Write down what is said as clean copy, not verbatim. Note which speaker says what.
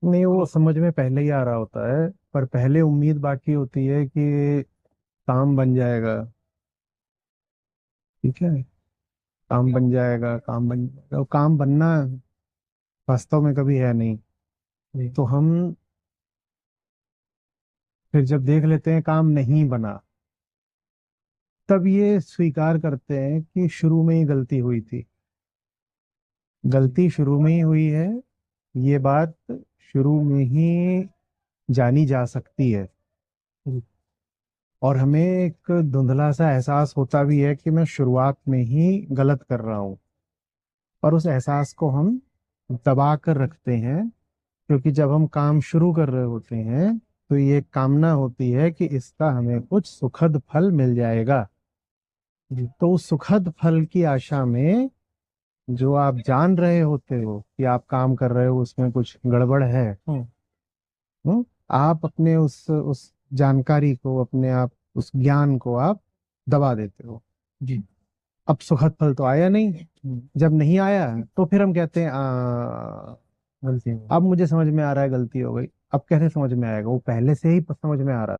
Speaker 1: नहीं, वो समझ में पहले ही आ रहा होता है, पर पहले उम्मीद बाकी होती है कि काम बन जाएगा। ठीक है। काम बन जाएगा, काम बन जाएगा, वो काम बनना वास्तव में कभी है नहीं।
Speaker 2: जी।
Speaker 1: तो हम फिर जब देख लेते हैं काम नहीं बना, तब ये स्वीकार करते हैं कि शुरू में ही गलती हुई थी।
Speaker 2: जी।
Speaker 1: गलती शुरू में ही हुई है, ये बात शुरू में ही जानी जा सकती है।
Speaker 2: जी।
Speaker 1: और हमें एक धुंधला सा एहसास होता भी है कि मैं शुरुआत में ही गलत कर रहा हूँ। और उस एहसास को हम दबा कर रखते हैं, क्योंकि जब हम काम शुरू कर रहे होते हैं तो ये कामना होती है कि इसका हमें कुछ सुखद फल मिल जाएगा।
Speaker 2: जी।
Speaker 1: तो उस सुखद फल की आशा में, जो आप जान रहे होते हो कि आप काम कर रहे हो उसमें कुछ गड़बड़ है, हम्म, आप अपने उस जानकारी को, अपने आप उस ज्ञान को आप दबा देते हो।
Speaker 2: जी।
Speaker 1: अब सुखद फल तो आया नहीं। जब नहीं आया तो फिर हम कहते हैं
Speaker 2: गलती हो गई।
Speaker 1: अब मुझे समझ में आ रहा है गलती हो गई। अब कैसे समझ में आएगा, वो पहले से ही समझ में आ रहा